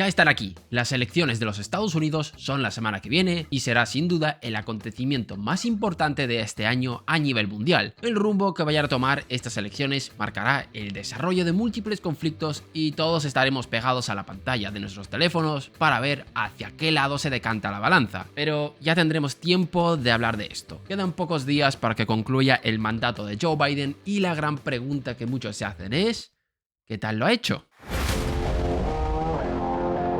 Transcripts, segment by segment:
Ya están aquí. Las elecciones de los Estados Unidos son la semana que viene y será sin duda el acontecimiento más importante de este año a nivel mundial. El rumbo que vayan a tomar estas elecciones marcará el desarrollo de múltiples conflictos y todos estaremos pegados a la pantalla de nuestros teléfonos para ver hacia qué lado se decanta la balanza. Pero ya tendremos tiempo de hablar de esto. Quedan pocos días para que concluya el mandato de Joe Biden y la gran pregunta que muchos se hacen es ¿qué tal lo ha hecho?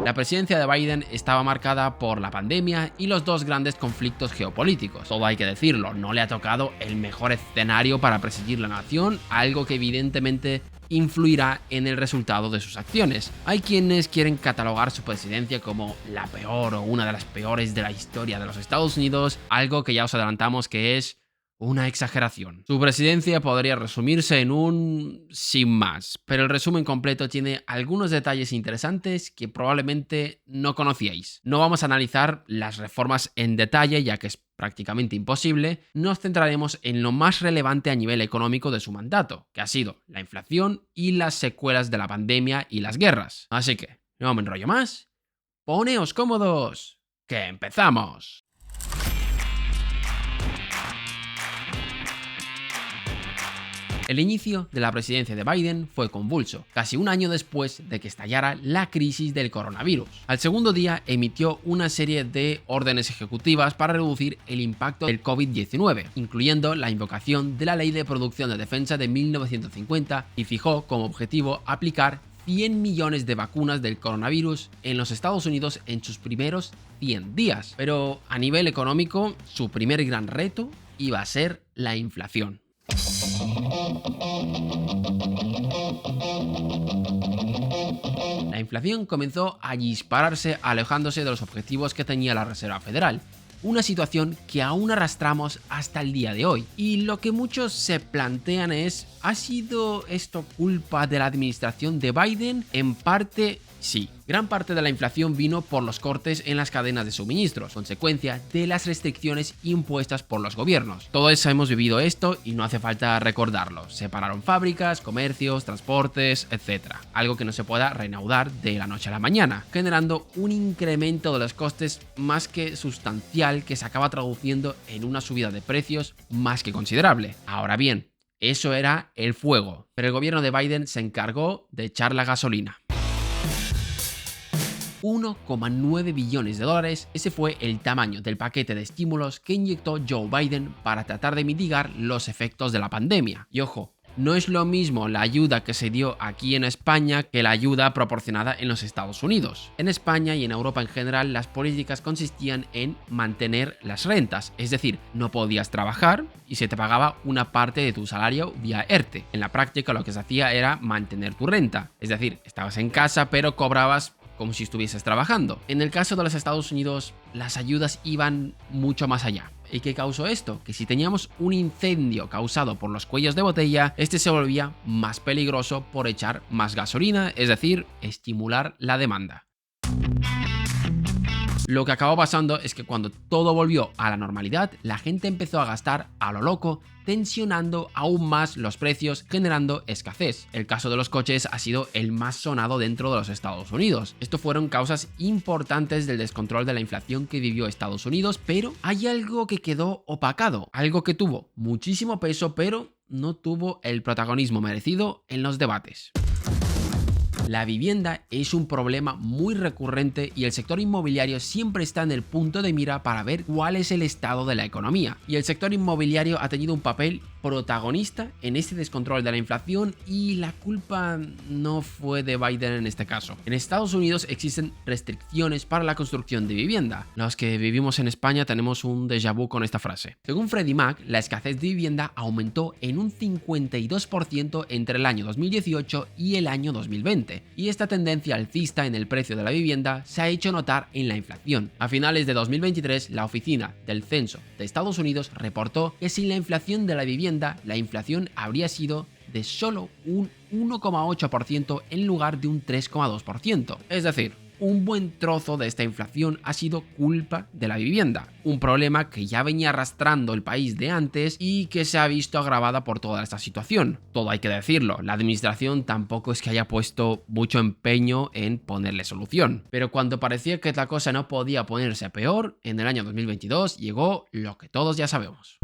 La presidencia de Biden estaba marcada por la pandemia y los dos grandes conflictos geopolíticos. Todo hay que decirlo, no le ha tocado el mejor escenario para presidir la nación, algo que evidentemente influirá en el resultado de sus acciones. Hay quienes quieren catalogar su presidencia como la peor o una de las peores de la historia de los Estados Unidos, algo que ya os adelantamos que es una exageración. Su presidencia podría resumirse en un sin más, pero el resumen completo tiene algunos detalles interesantes que probablemente no conocíais. No vamos a analizar las reformas en detalle, ya que es prácticamente imposible. Nos centraremos en lo más relevante a nivel económico de su mandato, que ha sido la inflación y las secuelas de la pandemia y las guerras. Así que, no me enrollo más, poneos cómodos, que empezamos. El inicio de la presidencia de Biden fue convulso, casi un año después de que estallara la crisis del coronavirus. Al segundo día emitió una serie de órdenes ejecutivas para reducir el impacto del COVID-19, incluyendo la invocación de la Ley de Producción de Defensa de 1950 y fijó como objetivo aplicar 100 millones de vacunas del coronavirus en los Estados Unidos en sus primeros 100 días. Pero a nivel económico, su primer gran reto iba a ser la inflación. La inflación comenzó a dispararse alejándose de los objetivos que tenía la Reserva Federal, una situación que aún arrastramos hasta el día de hoy. Y lo que muchos se plantean es, ¿ha sido esto culpa de la administración de Biden? En parte, sí. Gran parte de la inflación vino por los cortes en las cadenas de suministros, consecuencia de las restricciones impuestas por los gobiernos. Todos hemos vivido esto y no hace falta recordarlo. Se pararon fábricas, comercios, transportes, etc. Algo que no se pueda reanudar de la noche a la mañana, generando un incremento de los costes más que sustancial que se acaba traduciendo en una subida de precios más que considerable. Ahora bien, eso era el fuego, pero el gobierno de Biden se encargó de echar la gasolina. 1,9 billones de dólares, ese fue el tamaño del paquete de estímulos que inyectó Joe Biden para tratar de mitigar los efectos de la pandemia. Y ojo, no es lo mismo la ayuda que se dio aquí en España que la ayuda proporcionada en los Estados Unidos. En España y en Europa en general, las políticas consistían en mantener las rentas, es decir, no podías trabajar y se te pagaba una parte de tu salario vía ERTE. En la práctica lo que se hacía era mantener tu renta, es decir, estabas en casa pero cobrabas como si estuvieses trabajando. En el caso de los Estados Unidos, las ayudas iban mucho más allá. ¿Y qué causó esto? Que si teníamos un incendio causado por los cuellos de botella, este se volvía más peligroso por echar más gasolina, es decir, estimular la demanda. Lo que acabó pasando es que cuando todo volvió a la normalidad, la gente empezó a gastar a lo loco, tensionando aún más los precios, generando escasez. El caso de los coches ha sido el más sonado dentro de los Estados Unidos. Esto fueron causas importantes del descontrol de la inflación que vivió Estados Unidos, pero hay algo que quedó opacado, algo que tuvo muchísimo peso, pero no tuvo el protagonismo merecido en los debates. La vivienda es un problema muy recurrente y el sector inmobiliario siempre está en el punto de mira para ver cuál es el estado de la economía. Y el sector inmobiliario ha tenido un papel protagonista en este descontrol de la inflación y la culpa no fue de Biden en este caso. En Estados Unidos existen restricciones para la construcción de vivienda. Los que vivimos en España tenemos un déjà vu con esta frase. Según Freddie Mac, la escasez de vivienda aumentó en un 52% entre el año 2018 y el año 2020. Y esta tendencia alcista en el precio de la vivienda se ha hecho notar en la inflación. A finales de 2023, la Oficina del Censo de Estados Unidos reportó que sin la inflación de la vivienda, la inflación habría sido de solo un 1,8% en lugar de un 3,2%. Es decir, un buen trozo de esta inflación ha sido culpa de la vivienda, un problema que ya venía arrastrando el país de antes y que se ha visto agravada por toda esta situación. Todo hay que decirlo, la administración tampoco es que haya puesto mucho empeño en ponerle solución, pero cuando parecía que la cosa no podía ponerse peor, en el año 2022 llegó lo que todos ya sabemos.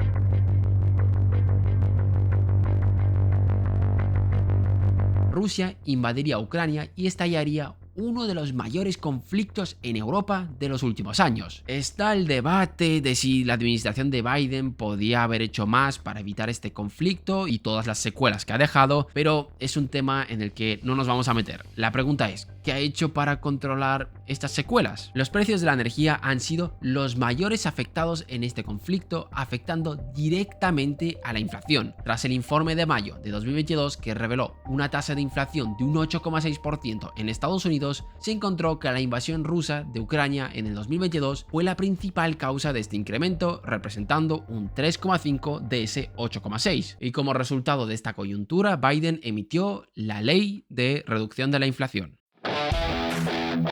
Rusia invadiría Ucrania y estallaría uno de los mayores conflictos en Europa de los últimos años. Está el debate de si la administración de Biden podía haber hecho más para evitar este conflicto y todas las secuelas que ha dejado, pero es un tema en el que no nos vamos a meter. La pregunta es, ¿qué ha hecho para controlar estas secuelas? Los precios de la energía han sido los mayores afectados en este conflicto, afectando directamente a la inflación. Tras el informe de mayo de 2022 que reveló una tasa de inflación de un 8,6% en Estados Unidos, se encontró que la invasión rusa de Ucrania en el 2022 fue la principal causa de este incremento, representando un 3,5 de ese 8,6. Y como resultado de esta coyuntura, Biden emitió la Ley de Reducción de la Inflación.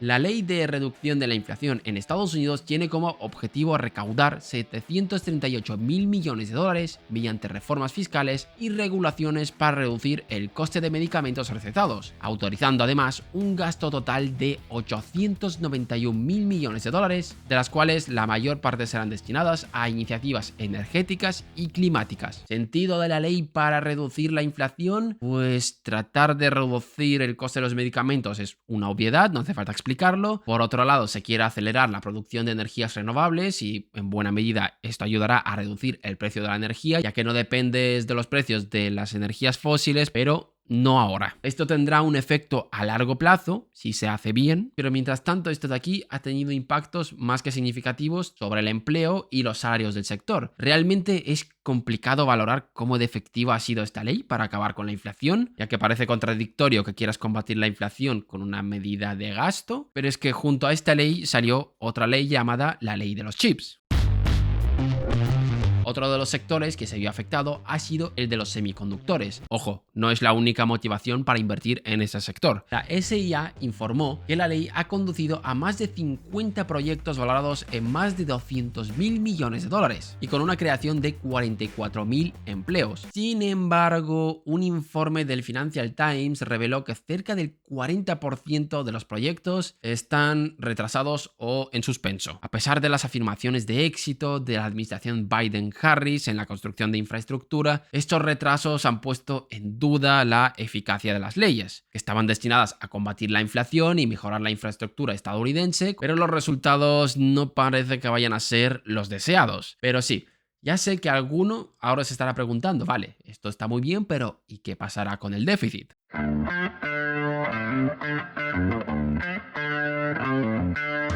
La Ley de Reducción de la Inflación en Estados Unidos tiene como objetivo recaudar 738.000 millones de dólares mediante reformas fiscales y regulaciones para reducir el coste de medicamentos recetados, autorizando además un gasto total de 891.000 millones de dólares, de las cuales la mayor parte serán destinadas a iniciativas energéticas y climáticas. ¿Sentido de la ley para reducir la inflación? Pues tratar de reducir el coste de los medicamentos es una obviedad, no hace falta explicarlo. Por otro lado, se quiere acelerar la producción de energías renovables y en buena medida esto ayudará a reducir el precio de la energía, ya que no dependes de los precios de las energías fósiles, pero no ahora. Esto tendrá un efecto a largo plazo, si se hace bien, pero mientras tanto esto de aquí ha tenido impactos más que significativos sobre el empleo y los salarios del sector. Realmente es complicado valorar cómo de efectiva ha sido esta ley para acabar con la inflación, ya que parece contradictorio que quieras combatir la inflación con una medida de gasto, pero es que junto a esta ley salió otra ley llamada la ley de los chips. Otro de los sectores que se vio afectado ha sido el de los semiconductores. Ojo, no es la única motivación para invertir en ese sector. La SIA informó que la ley ha conducido a más de 50 proyectos valorados en más de 200.000 millones de dólares y con una creación de 44.000 empleos. Sin embargo, un informe del Financial Times reveló que cerca del 40% de los proyectos están retrasados o en suspenso. A pesar de las afirmaciones de éxito de la administración Biden-Harris en la construcción de infraestructura, estos retrasos han puesto en duda la eficacia de las leyes, que estaban destinadas a combatir la inflación y mejorar la infraestructura estadounidense, pero los resultados no parece que vayan a ser los deseados. Pero sí, ya sé que alguno ahora se estará preguntando, vale, esto está muy bien, pero ¿y qué pasará con el déficit?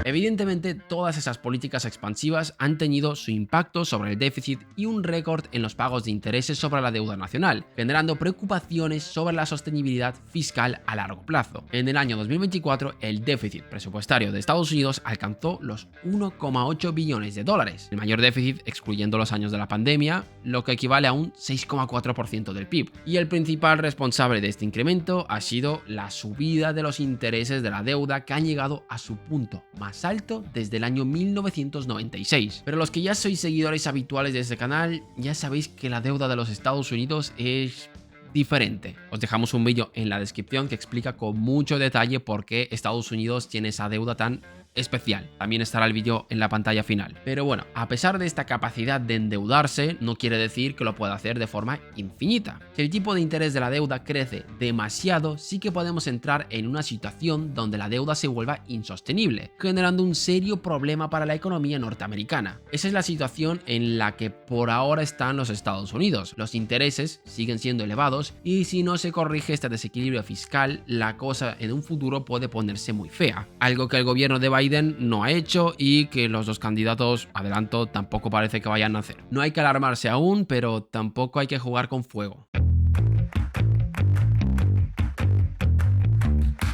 Evidentemente, todas esas políticas expansivas han tenido su impacto sobre el déficit y un récord en los pagos de intereses sobre la deuda nacional, generando preocupaciones sobre la sostenibilidad fiscal a largo plazo. En el año 2024, el déficit presupuestario de Estados Unidos alcanzó los 1,8 billones de dólares, el mayor déficit excluyendo los años de la pandemia, lo que equivale a un 6,4% del PIB. Y el principal responsable de este incremento ha sido la subida de los intereses de la deuda, que han llegado a su punto más alto desde el año 1996. Pero los que ya sois seguidores habituales de este canal, ya sabéis que la deuda de los Estados Unidos es diferente. Os dejamos un vídeo en la descripción que explica con mucho detalle por qué Estados Unidos tiene esa deuda tan especial. También estará el vídeo en la pantalla final. Pero bueno, a pesar de esta capacidad de endeudarse, no quiere decir que lo pueda hacer de forma infinita. Si el tipo de interés de la deuda crece demasiado, sí que podemos entrar en una situación donde la deuda se vuelva insostenible, generando un serio problema para la economía norteamericana. Esa es la situación en la que por ahora están los Estados Unidos. Los intereses siguen siendo elevados y si no se corrige este desequilibrio fiscal, la cosa en un futuro puede ponerse muy fea. Algo que el gobierno de Biden no ha hecho y que los dos candidatos, adelanto, tampoco parece que vayan a hacer. No hay que alarmarse aún, pero tampoco hay que jugar con fuego.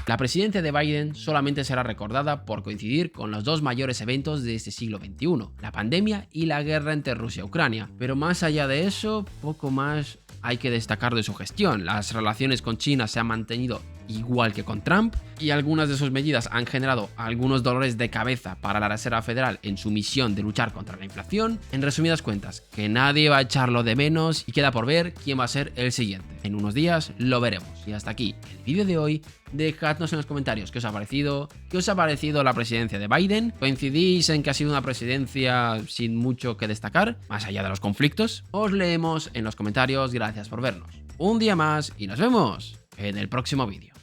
La presidencia de Biden solamente será recordada por coincidir con los dos mayores eventos de este siglo XXI, la pandemia y la guerra entre Rusia y Ucrania. Pero más allá de eso, poco más hay que destacar de su gestión. Las relaciones con China se han mantenido igual que con Trump, y algunas de sus medidas han generado algunos dolores de cabeza para la Reserva Federal en su misión de luchar contra la inflación. En resumidas cuentas, que nadie va a echarlo de menos y queda por ver quién va a ser el siguiente. En unos días lo veremos. Y hasta aquí el vídeo de hoy. Dejadnos en los comentarios qué os ha parecido, la presidencia de Biden. ¿Coincidís en que ha sido una presidencia sin mucho que destacar, más allá de los conflictos? Os leemos en los comentarios. Gracias por vernos un día más y nos vemos en el próximo vídeo.